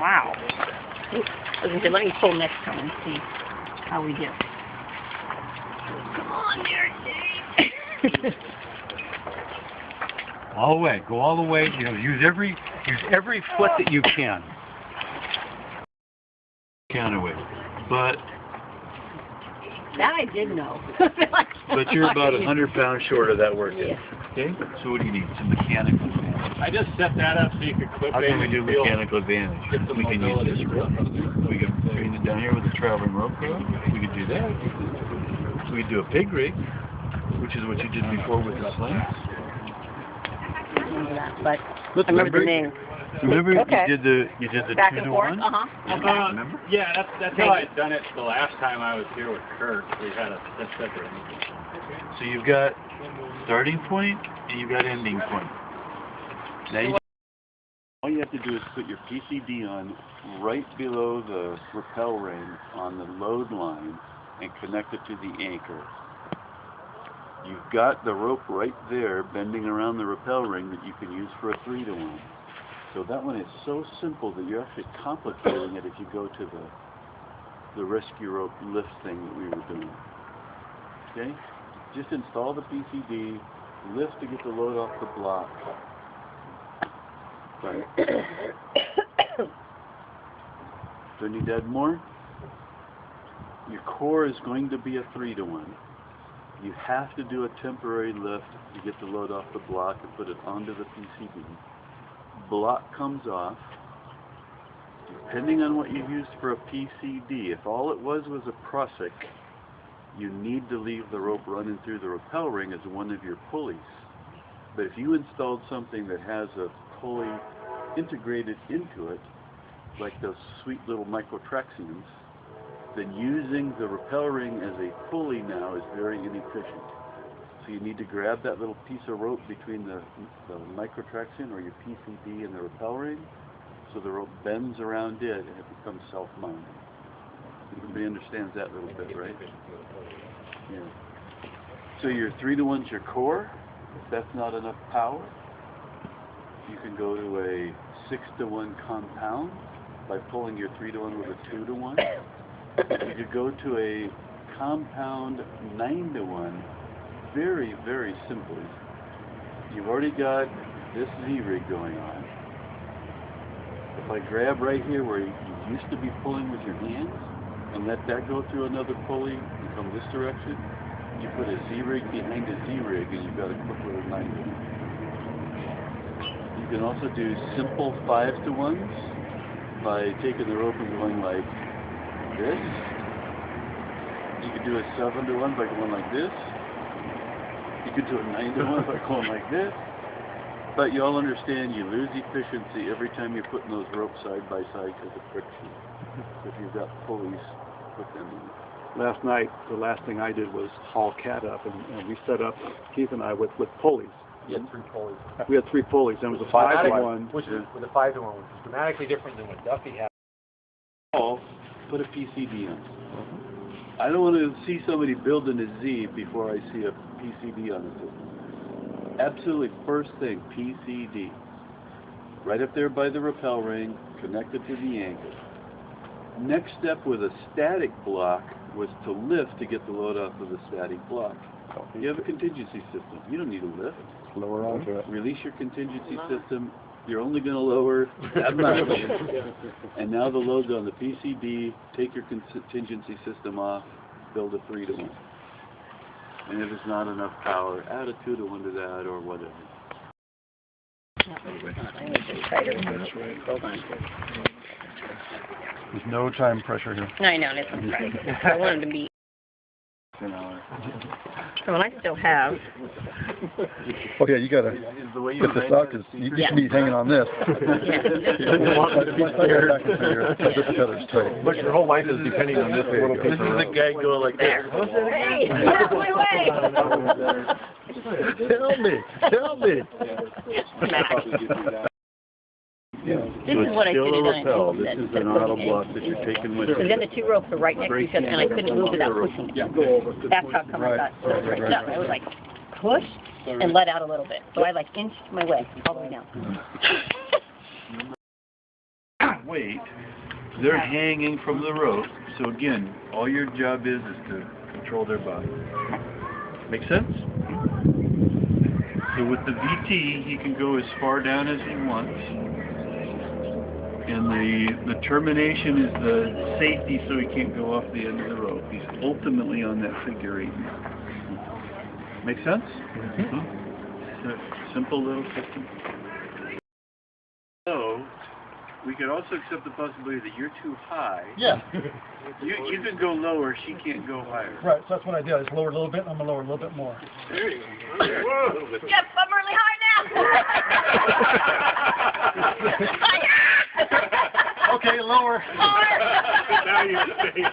Wow. Ooh, let me pull next time and see how we do. Come on there, Dave. All the way. Go all the way. You know, use every foot that you can. Counterweight. But that I did know. but you're about 100 pounds short of that work. Yeah. Okay. So what do you need? Some mechanical advantage. I just set that up so you could clip How in can we do and feel, mechanical advantage? get some We can use mobility. this rope. We can train it down here with a traveling rope. We could do that. We could do a pig rig, which is what you did before with the slings. But I remember the name. Remember okay. you did the back 2 and to forth? 1? Uh-huh. Okay. Remember? Yeah, that's how I'd done it the last time I was here with Kurt. We had a separate. So you've got starting point and you've got ending point. Now all you have to do is put your PCD on right below the rappel ring on the load line and connect it to the anchor. You've got the rope right there bending around the rappel ring that you can use for a 3 to 1. So that one is so simple that you're actually complicating it if you go to the rescue rope lift thing that we were doing. Okay? Just install the PCD, lift to get the load off the block. Right. Do I need to add more? Your core is going to be a 3 to 1. You have to do a temporary lift to get the load off the block and put it onto the PCB. Block comes off. Depending on what you used for a PCD, if all it was a prusik, you need to leave the rope running through the rappel ring as one of your pulleys. But if you installed something that has a pulley integrated into it, like those sweet little microtraxions, then using the rappel ring as a pulley now is very inefficient. So you need to grab that little piece of rope between the microtraxion or your PCB and the rappel ring, so the rope bends around it and it becomes self-mounted. Everybody understands that little bit, right? Yeah. So your 3 to 1's your core. If that's not enough power, you can go to a 6 to 1 compound by pulling your 3 to 1 with a 2 to 1. You could go to a compound 9 to 1 very, very simply. You've already got this Z-rig going on. If I grab right here where you used to be pulling with your hands and let that go through another pulley and come this direction, you put a Z-rig behind a Z-rig and you've got a quick little 9 to 1. You can also do simple 5 to 1s by taking the rope and going like this. You could do a 7 to 1 by going like this. You could do a 9 to 1 by going like this. But you all understand you lose efficiency every time you're putting those ropes side by side because of friction. If you've got pulleys, put them in. Last night, the last thing I did was haul Cat up, and we set up, Keith and I, with pulleys. You had 3 pulleys. We had 3 pulleys, and it was a 5 to 1. Which is with a 5 to 1, which is dramatically different than what Duffy had. Put a PCB on. I don't want to see somebody building a Z before I see a PCB on the system. Absolutely first thing, PCD. Right up there by the rappel ring, connected to the anchor. Next step with a static block was to lift to get the load off of the static block. You have a contingency system. You don't need a lift. Lower onto it. Release your contingency system. You're only going to lower that much. And now the load's on the PCB. Take your contingency system off. Build a 3 to 1. And if it's not enough power, add a 2 to 1 to that or whatever. There's no time pressure here. I know, that's right. I wanted to be. So I still have. Oh yeah, you gotta get this out because you should be hanging on this. Yeah. But your whole life is depending on this little piece. This is the guy going like this. Hey, that's my way. Tell me. Yeah. This is what I should have done. This is an auto block that you're taking with you. Because then the 2 ropes are right next to each other, and I couldn't move without pushing it. That's how come I got so straight up. I was like, push and let out a little bit. So I like inched my way all the way down. weight, they're hanging from the rope. So again, all your job is to control their body. Make sense? So with the VT, he can go as far down as he wants. And the termination is the safety, so he can't go off the end of the rope. He's ultimately on that figure 8 now. Make sense? Mm-hmm. Simple little system. So, we could also accept the possibility that you're too high. Yeah. You can go lower, she can't go higher. Right, so that's what I did. I just lowered a little bit, and I'm going to lower a little bit more. There you go. Whoa. Yep, I'm really high now. Okay, lower. Now you're safe.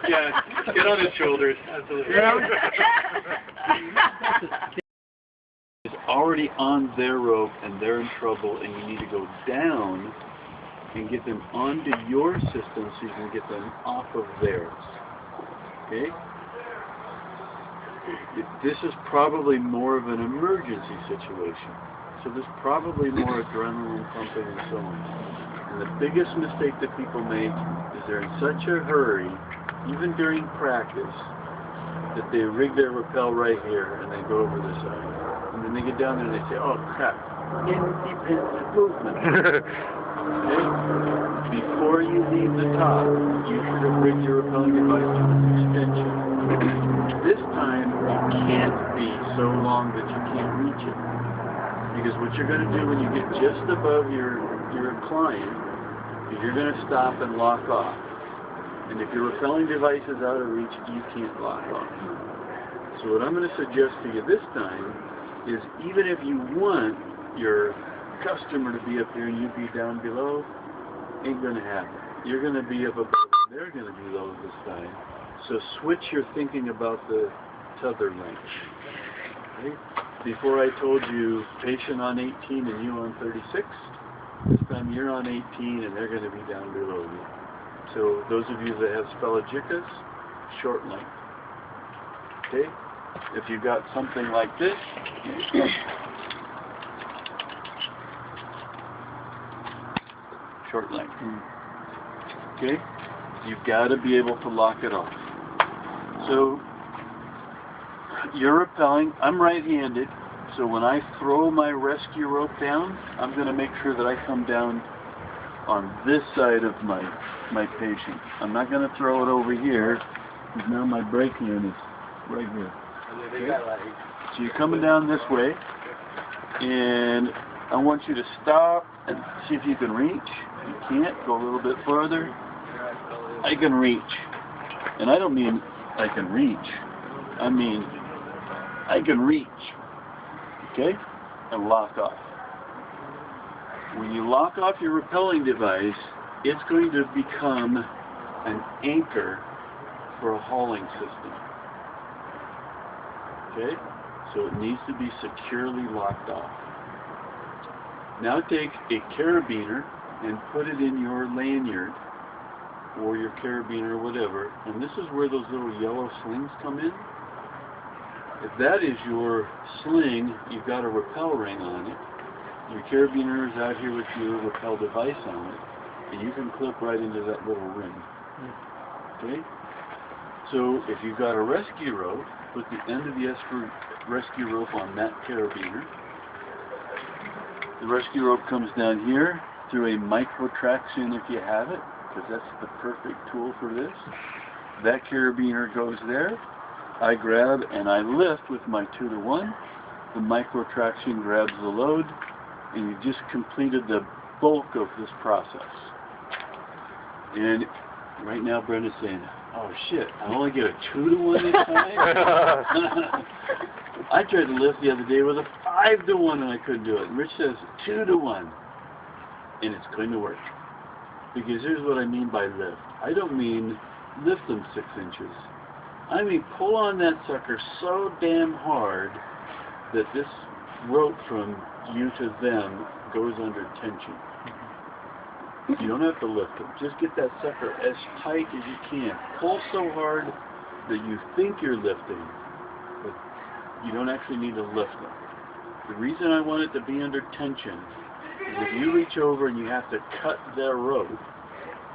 Yeah, get on his shoulders. Absolutely. Is already on their rope and they're in trouble, and you need to go down and get them onto your system so you can get them off of theirs. Okay? This is probably more of an emergency situation. So there's probably more adrenaline pumping and so on. And the biggest mistake that people make is they're in such a hurry, even during practice, that they rig their rappel right here and they go over the side. And then they get down there and they say, oh crap, independent movement. Okay? Before you leave the top, you should have rigged your rappelling device to an extension. This time, you can't be so long that you can't reach it. Because what you're going to do when you get just above your incline is you're going to stop and lock off. And if your rappelling device is out of reach, you can't lock off. So what I'm going to suggest to you this time is, even if you want your customer to be up here and you be down below, ain't going to happen. You're going to be up above, they're going to be low this time. So switch your thinking about the tether length. Okay? Before I told you patient on 18 and you on 36, this time you're on 18 and they're going to be down below you. So those of you that have spelagicas, short length. Okay? If you've got something like this, short length. Okay? You've got to be able to lock it off. So you're rappelling. I'm right-handed, so when I throw my rescue rope down, I'm going to make sure that I come down on this side of my patient. I'm not going to throw it over here, because now my brake hand is right here. Okay? So you're coming down this way, and I want you to stop and see if you can reach. You can't. Go a little bit further. I can reach. And I don't mean I can reach. I mean I can reach. Okay? And lock off. When you lock off your rappelling device, it's going to become an anchor for a hauling system. Okay? So it needs to be securely locked off. Now take a carabiner and put it in your lanyard, or your carabiner or whatever, and this is where those little yellow slings come in. If that is your sling, you've got a rappel ring on it. Your carabiner is out here with your rappel device on it, and you can clip right into that little ring. Okay? So if you've got a rescue rope, put the end of the rescue rope on that carabiner. The rescue rope comes down here through a micro traction if you have it, because that's the perfect tool for this. That carabiner goes there. I grab and I lift with my 2-to-1. The micro traction grabs the load, and you just completed the bulk of this process. And right now Brenda's saying, oh shit, I only get a 2-to-1 this time? I tried to lift the other day with a 5-to-1 and I couldn't do it. And Rich says 2-to-1. And it's going to work. Because here's what I mean by lift. I don't mean lift them 6 inches. I mean pull on that sucker so damn hard that this rope from you to them goes under tension. You don't have to lift them. Just get that sucker as tight as you can. Pull so hard that you think you're lifting, but you don't actually need to lift them. The reason I want it to be under tension is if you reach over and you have to cut their rope,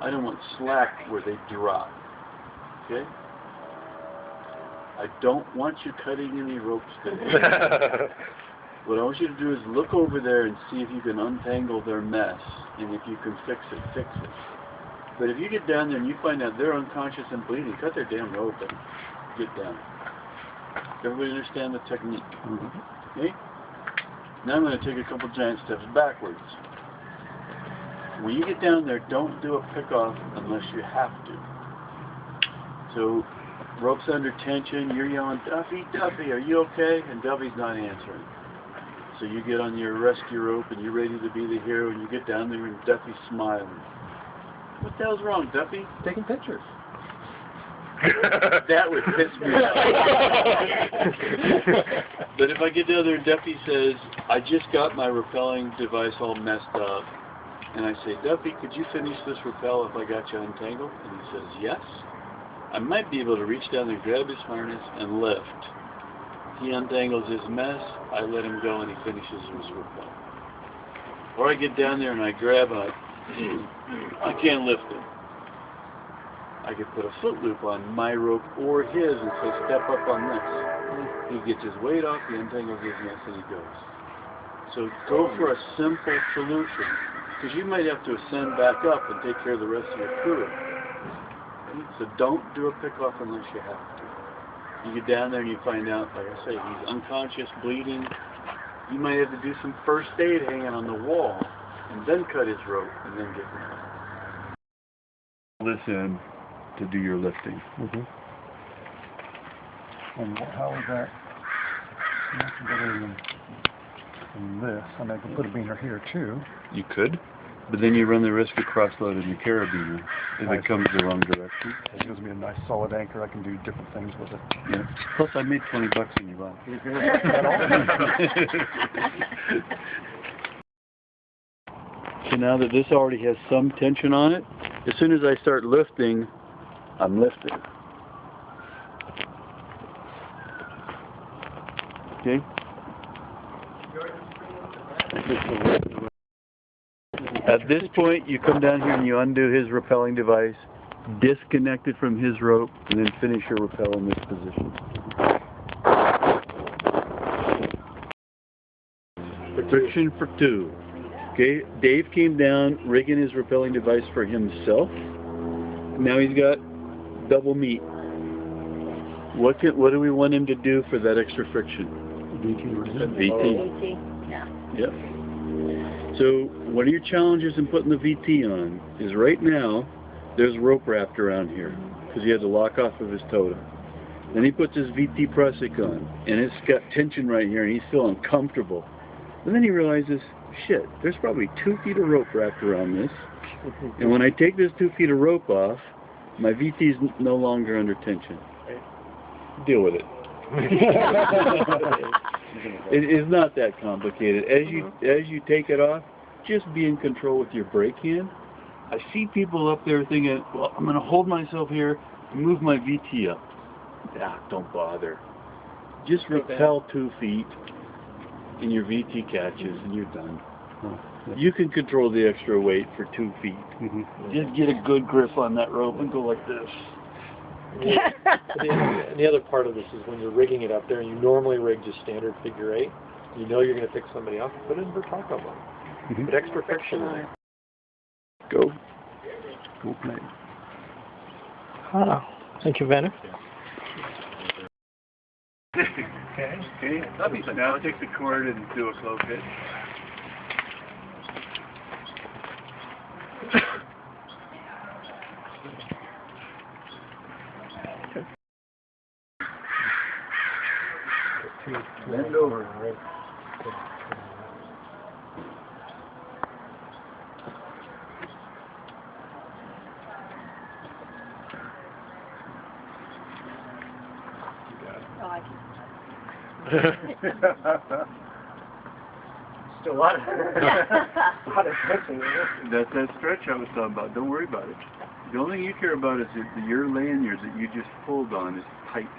I don't want slack where they drop. Okay? I don't want you cutting any ropes today. What I want you to do is look over there and see if you can untangle their mess, and if you can fix it, fix it. But if you get down there and you find out they're unconscious and bleeding, cut their damn rope and get down. Everybody understand the technique? Okay? Now I'm going to take a couple giant steps backwards. When you get down there, don't do a pick-off unless you have to. So, rope's under tension, you're yelling, Duffy, Duffy, are you okay? And Duffy's not answering. So you get on your rescue rope and you're ready to be the hero, and you get down there and Duffy's smiling. What the hell's wrong, Duffy? Taking pictures. That would piss me off. But if I get down there and Duffy says, I just got my rappelling device all messed up, and I say, Duffy, could you finish this rappel if I got you untangled? And he says, yes. I might be able to reach down there, grab his harness, and lift. He untangles his mess, I let him go, and he finishes his rappel. Or I get down there and I grab I can't lift him. I could put a foot loop on my rope or his and say, step up on this. He gets his weight off, he untangles his mess, and he goes. So go for a simple solution, because you might have to ascend back up and take care of the rest of your crew. So don't do a pick-off unless you have to. You get down there and you find out, like I say, he's unconscious, bleeding. You might have to do some first aid hanging on the wall, and then cut his rope, and then get him out. Listen to do your lifting. And how is that much better than this? I mean, I can put a beaner here too. You could, but then you run the risk of cross-loading your carabiner if it comes the wrong direction. It gives me a nice solid anchor. I can do different things with it. Yeah. Plus, I made $20 in your butt. So now that this already has some tension on it, as soon as I start lifting, I'm lifting. Okay? At this point, you come down here and you undo his rappelling device, disconnect it from his rope, and then finish your rappel in this position. Friction for two. Okay, Dave came down rigging his rappelling device for himself. Now he's got double meat. What do we want him to do for that extra friction? VT. Yeah. Yep. So one of your challenges in putting the VT on is right now there's rope wrapped around here because he had to lock off of his totem. Then he puts his VT prusik on and it's got tension right here and he's feeling comfortable. And then he realizes, shit, there's probably 2 feet of rope wrapped around this. And when I take this 2 feet of rope off, my VT is no longer under tension. Deal with it. It is not that complicated. As you take it off, just be in control with your brake hand. I see people up there thinking, well, I'm going to hold myself here and move my VT up. Don't bother. Just rappel 2 feet and your VT catches and you're done. You can control the extra weight for 2 feet. Just get a good grip on that rope and go like this. And the other part of this is when you're rigging it up there, and you normally rig just standard figure 8, you know you're going to pick somebody off, put it in Bertocco mode. Put extra friction in there. Go. Go play. Oh, thank you, Vanner. Okay. Now take the cord and do a close hit. Bend over. Still a lot of stretching. That's that stretch I was talking about. Don't worry about it. The only thing you care about is that your lanyards that you just pulled on is tight.